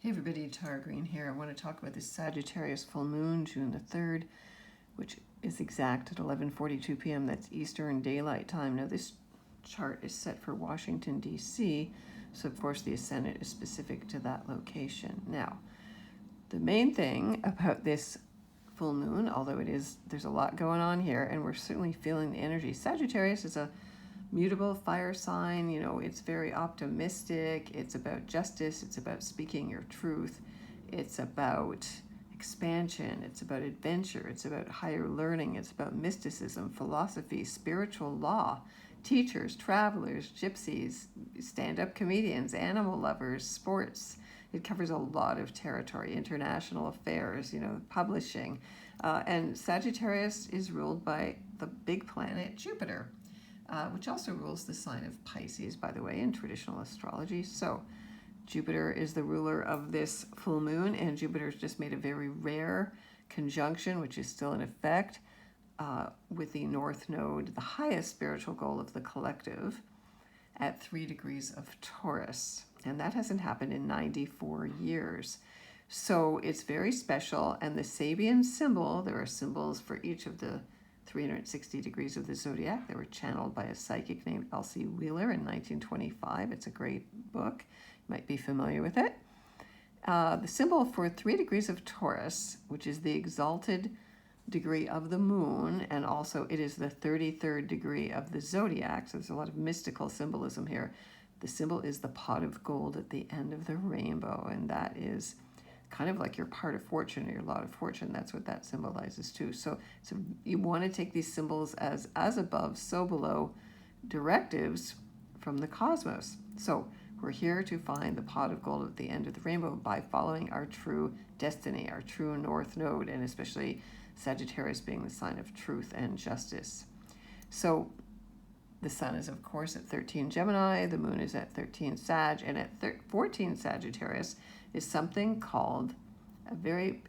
Hey everybody, Tara Green here. I want to talk about this Sagittarius Full Moon, June the 3rd, which is exact at 11:42 p.m. That's Eastern Daylight Time. Now this chart is set for Washington, D.C., so of course the ascendant is specific to that location. Now, the main thing about this full moon, although there's a lot going on here, and we're certainly feeling the energy. Sagittarius is a mutable fire sign, it's very optimistic. It's about justice. It's about speaking your truth. It's about expansion. It's about adventure. It's about higher learning. It's about mysticism, philosophy, spiritual law, teachers, travelers, gypsies, stand-up comedians, animal lovers, sports. It covers a lot of territory, international affairs, publishing. And Sagittarius is ruled by the big planet Jupiter, which also rules the sign of Pisces, by the way, in traditional astrology. So Jupiter is the ruler of this full moon, and Jupiter's just made a very rare conjunction, which is still in effect, with the North Node, the highest spiritual goal of the collective, at 3 degrees of Taurus. And that hasn't happened in 94 years. So it's very special. And the Sabian symbol, there are symbols for each of the 360 degrees of the zodiac. They were channeled by a psychic named Elsie Wheeler in 1925. It's a great book. You might be familiar with it. The symbol for 3 degrees of Taurus, which is the exalted degree of the moon, and also it is the 33rd degree of the zodiac, so there's a lot of mystical symbolism here. The symbol is the pot of gold at the end of the rainbow, and that is kind of like your part of fortune or your lot of fortune. That's what that symbolizes too. So you want to take these symbols as above, so below directives from the cosmos. So we're here to find the pot of gold at the end of the rainbow by following our true destiny, our true North Node, and especially Sagittarius being the sign of truth and justice. So the sun is, of course, at 13 Gemini, the moon is at 13 Sag, and at 14 Sagittarius is something called a very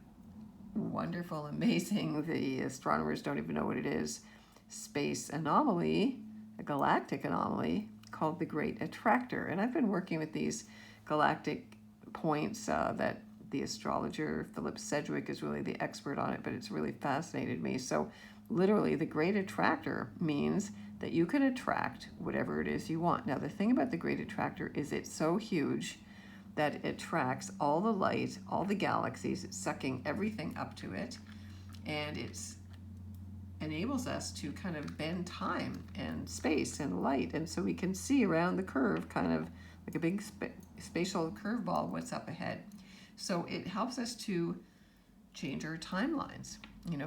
wonderful, amazing, the astronomers don't even know what it is, space anomaly, a galactic anomaly called the Great Attractor. And I've been working with these galactic points that the astrologer Philip Sedgwick is really the expert on it, but it's really fascinated me. So literally, the Great Attractor means that you can attract whatever it is you want. Now, the thing about the Great Attractor is it's so huge that it attracts all the light, all the galaxies. It's sucking everything up to it, and it enables us to kind of bend time and space and light, and so we can see around the curve, kind of like a big spatial curveball, what's up ahead. So it helps us to change our timelines,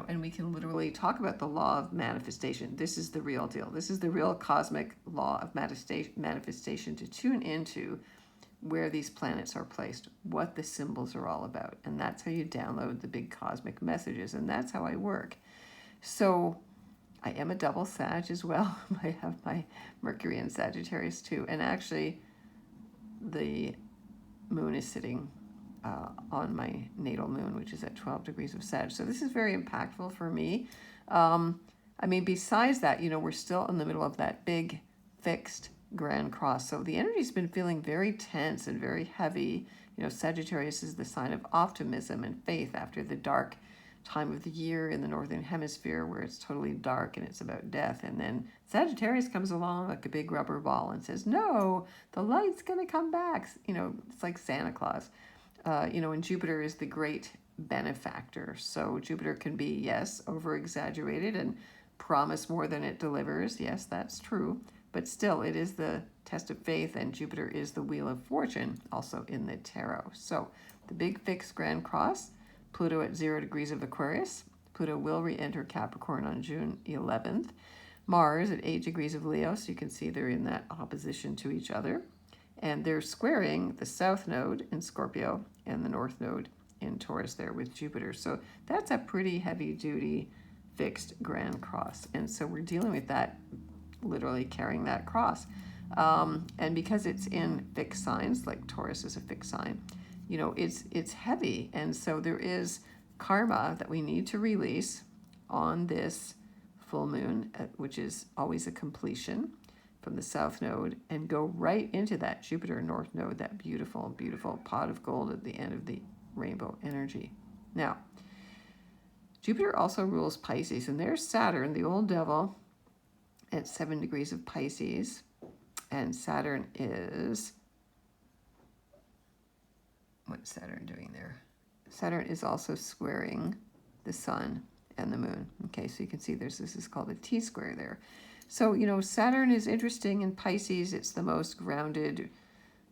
and we can literally talk about the law of manifestation. This is the real deal. This is the real cosmic law of manifestation, to tune into where these planets are placed, what the symbols are all about. And that's how you download the big cosmic messages. And that's how I work. So I am a double Sag as well. I have my Mercury in Sagittarius too. And actually, the moon is sitting on my natal moon, which is at 12 degrees of Sag. So this is very impactful for me. Besides that, we're still in the middle of that big fixed Grand Cross. So the energy's been feeling very tense and very heavy. Sagittarius is the sign of optimism and faith after the dark time of the year in the Northern Hemisphere where it's totally dark and it's about death. And then Sagittarius comes along like a big rubber ball and says, no, the light's going to come back. It's like Santa Claus. And Jupiter is the great benefactor. So Jupiter can be, yes, over-exaggerated and promise more than it delivers. Yes, that's true. But still, it is the test of faith, and Jupiter is the wheel of fortune, also in the tarot. So the big fixed Grand Cross, Pluto at 0 degrees of Aquarius. Pluto will re-enter Capricorn on June 11th. Mars at 8 degrees of Leo, so you can see they're in that opposition to each other. And they're squaring the South Node in Scorpio and the North Node in Taurus there with Jupiter. So that's a pretty heavy-duty fixed Grand Cross. And so we're dealing with that, literally carrying that cross. And because it's in fixed signs, like Taurus is a fixed sign, it's heavy. And so there is karma that we need to release on this full moon, which is always a completion. from the south node and go right into that Jupiter north node, that beautiful, beautiful pot of gold at the end of the rainbow energy. Now, Jupiter also rules Pisces, and there's Saturn, the old devil, at 7 degrees of Pisces. And Saturn is, what's Saturn doing there? Saturn is also squaring the sun and the moon. Okay, so you can see this is called a T-square there. So, you know, Saturn is interesting in Pisces. It's the most grounded,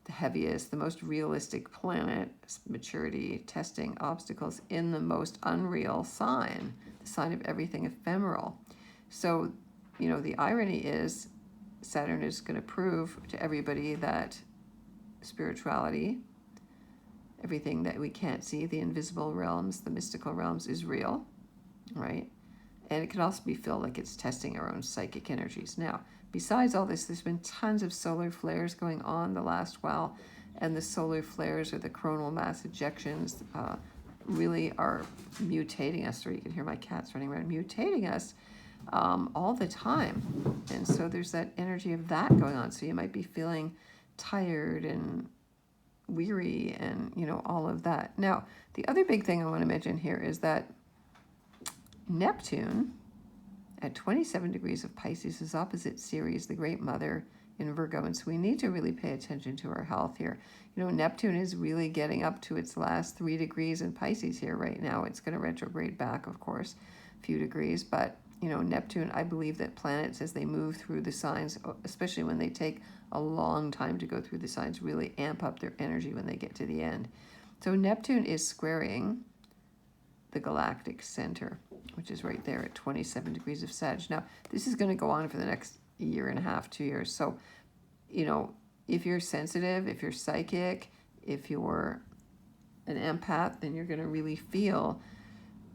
the heaviest, the most realistic planet, maturity, testing, obstacles in the most unreal sign, the sign of everything ephemeral. So, you know, the irony is Saturn is going to prove to everybody that spirituality, everything that we can't see, the invisible realms, the mystical realms, is real, right? And it can also be felt like it's testing our own psychic energies. Now, besides all this, there's been tons of solar flares going on the last while, and the solar flares or the coronal mass ejections really are mutating us, or you can hear my cats running around, mutating us all the time. And so there's that energy of that going on. So you might be feeling tired and weary and, you know, all of that. Now, the other big thing I want to mention here is that Neptune at 27 degrees of Pisces is opposite Ceres, the great mother, in Virgo. And so we need to really pay attention to our health here. You know, Neptune is really getting up to its last 3 degrees in Pisces here right now. It's going to retrograde back, of course, a few degrees. But, you know, Neptune, I believe that planets, as they move through the signs, especially when they take a long time to go through the signs, really amp up their energy when they get to the end. So Neptune is squaring the galactic center, which is right there at 27 degrees of Sag. Now, this is going to go on for the next year and a half, 2 years. So, you know, if you're sensitive, if you're psychic, if you're an empath, then you're going to really feel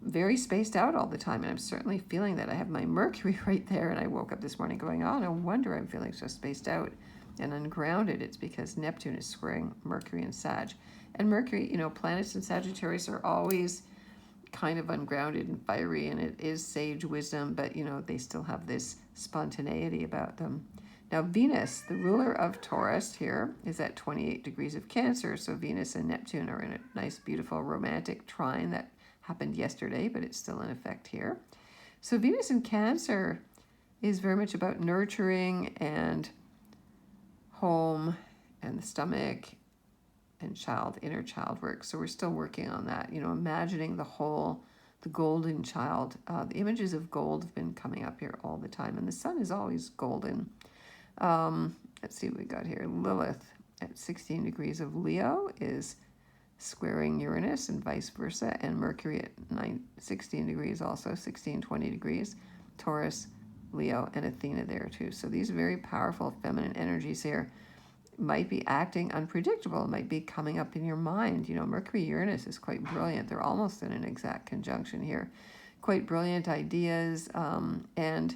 very spaced out all the time. And I'm certainly feeling that. I have my Mercury right there, and I woke up this morning going, oh, no wonder I'm feeling so spaced out and ungrounded. It's because Neptune is squaring Mercury and Sag. And Mercury, you know, planets in Sagittarius are always kind of ungrounded and fiery, and it is sage wisdom, but, you know, they still have this spontaneity about them. Now, Venus, the ruler of Taurus here, is at 28 degrees of Cancer. So Venus and Neptune are in a nice, beautiful, romantic trine that happened yesterday, but it's still in effect here. So Venus in Cancer is very much about nurturing and home and the stomach and inner child work. So we're still working on that, you know, imagining the whole, the golden child. The images of gold have been coming up here all the time, and the sun is always golden. Let's see what we got here. Lilith at 16 degrees of Leo is squaring Uranus and vice versa, and Mercury at 16 degrees also, 20 degrees, Taurus, Leo, and Athena there too. So these very powerful feminine energies here might be acting unpredictable, might be coming up in your mind. You know, Mercury Uranus is quite brilliant. They're almost in an exact conjunction here. Quite brilliant ideas, and,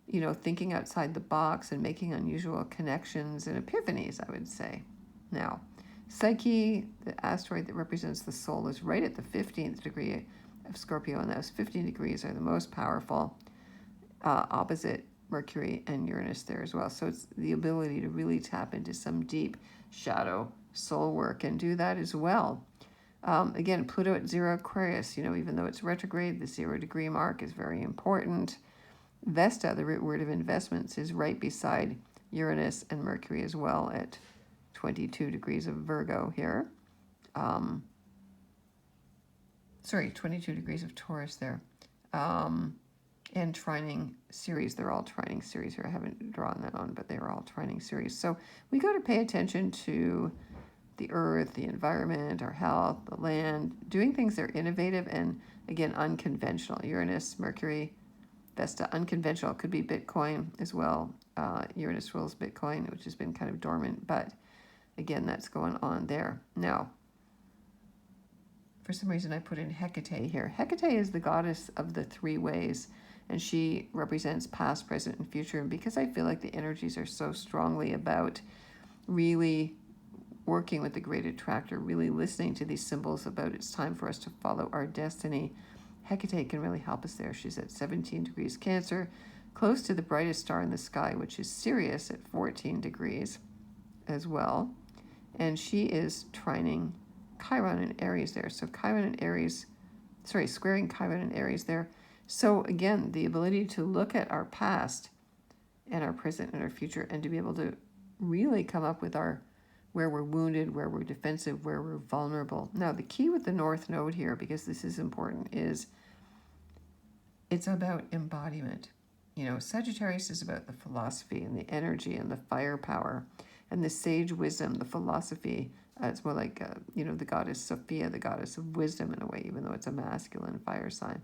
you know, thinking outside the box and making unusual connections and epiphanies, I would say. Now, Psyche, the asteroid that represents the soul, is right at the 15th degree of Scorpio, and those 15 degrees are the most powerful, opposite Mercury and Uranus there as well. So it's the ability to really tap into some deep shadow soul work and do that as well. Again, Pluto at 0 Aquarius, you know, even though it's retrograde, the 0 degree mark is very important. Vesta, the root word of investments, is right beside Uranus and Mercury as well at 22 degrees of Virgo here. 22 degrees of Taurus there. And trining Ceres. They're all trining Ceres here. I haven't drawn that on, but they're all trining Ceres. So we got to pay attention to the earth, the environment, our health, the land, doing things that are innovative and, again, unconventional. Uranus, Mercury, Vesta, unconventional. It could be Bitcoin as well. Uranus rules Bitcoin, which has been kind of dormant, but again, that's going on there. Now, for some reason, I put in Hecate here. Hecate is the goddess of the 3 ways, and she represents past, present, and future. And because I feel like the energies are so strongly about really working with the great attractor, really listening to these symbols about it's time for us to follow our destiny, Hecate can really help us there. She's at 17 degrees Cancer, close to the brightest star in the sky, which is Sirius at 14 degrees as well. And she is trining Chiron in Aries there. So Chiron in Aries, squaring Chiron in Aries there. So again, the ability to look at our past and our present and our future, and to be able to really come up with where we're wounded, where we're defensive, where we're vulnerable. Now, the key with the North Node here, because this is important, is it's about embodiment. Sagittarius is about the philosophy and the energy and the firepower and the sage wisdom, the philosophy. It's more like, the goddess Sophia, the goddess of wisdom in a way, even though it's a masculine fire sign.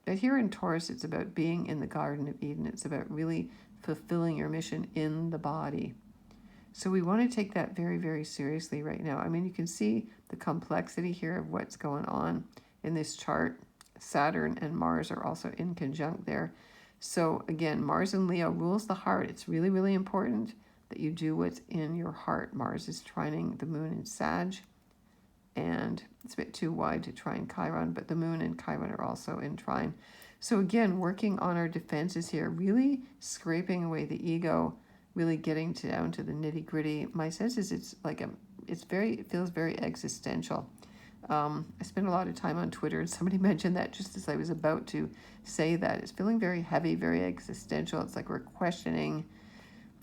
But here in Taurus, it's about being in the Garden of Eden. It's about really fulfilling your mission in the body. So we want to take that very, very seriously right now. I mean, you can see the complexity here of what's going on in this chart. Saturn and Mars are also in conjunct there. So again, Mars in Leo rules the heart. It's really, really important that you do what's in your heart. Mars is trining the moon in Sag, and it's a bit too wide to trine Chiron, but the moon and Chiron are also in trine. So again, working on our defenses here, really scraping away the ego, really getting down to the nitty gritty. My sense is it feels very existential. I spend a lot of time on Twitter, and somebody mentioned that just as I was about to say that. It's feeling very heavy, very existential. It's like we're questioning,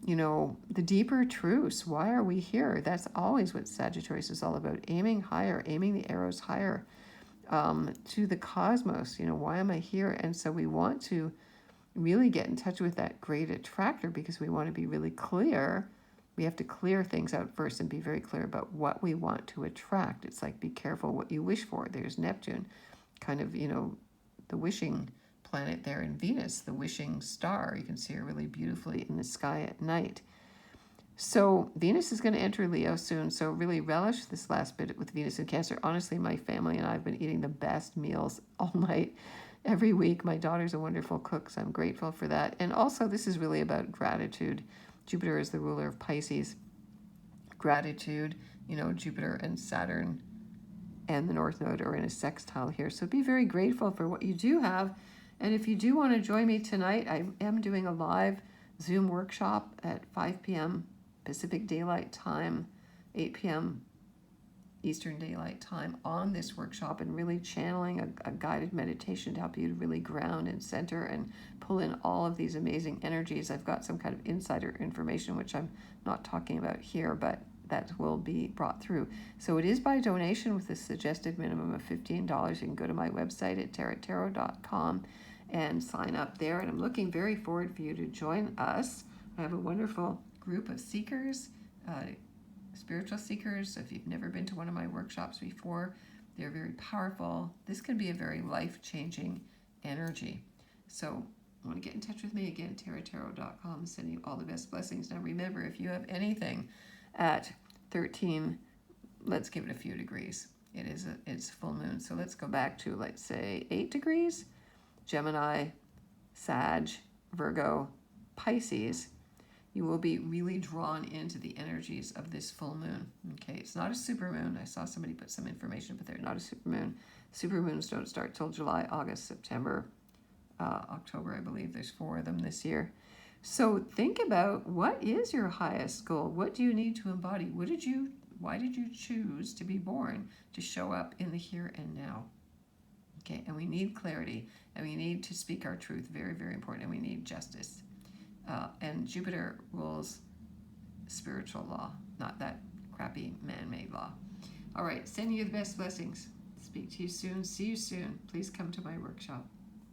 the deeper truths. Why are we here? That's always what Sagittarius is all about. Aiming higher, aiming the arrows higher to the cosmos. Why am I here? And so we want to really get in touch with that great attractor, because we want to be really clear. We have to clear things out first and be very clear about what we want to attract. It's like, be careful what you wish for. There's Neptune, kind of, the wishing planet there, in Venus, the wishing star. You can see her really beautifully in the sky at night. So Venus is going to enter Leo soon. So really relish this last bit with Venus in Cancer. Honestly, my family and I have been eating the best meals all night, every week. My daughter's a wonderful cook, so I'm grateful for that. And also, this is really about gratitude. Jupiter is the ruler of Pisces. Gratitude, Jupiter and Saturn and the North Node are in a sextile here. So be very grateful for what you do have. And if you do want to join me tonight, I am doing a live Zoom workshop at 5 p.m. Pacific Daylight Time, 8 p.m. Eastern Daylight Time on this workshop, and really channeling a guided meditation to help you to really ground and center and pull in all of these amazing energies. I've got some kind of insider information, which I'm not talking about here, but that will be brought through. So it is by donation with a suggested minimum of $15. You can go to my website at taragreenetarot.com and sign up there. And I'm looking very forward for you to join us. I have a wonderful group of seekers, spiritual seekers. So if you've never been to one of my workshops before, they're very powerful. This can be a very life-changing energy. So I want to get in touch with me again, taratarot.com, sending you all the best blessings. Now remember, if you have anything at 13, let's give it a few degrees. It's full moon. So let's go back to, let's say, 8 degrees. Gemini, Sag, Virgo, Pisces. You will be really drawn into the energies of this full moon. Okay, it's not a supermoon. I saw somebody put some information, but they're not a supermoon. Supermoons don't start till July, August, September, October, I believe. There's 4 of them this year. So think about, what is your highest goal? What do you need to embody? Why did you choose to be born? To show up in the here and now. Okay, and we need clarity, and we need to speak our truth. Very, very important. And we need justice. And Jupiter rules spiritual law, not that crappy man-made law. All right, sending you the best blessings. Speak to you soon. See you soon. Please come to my workshop.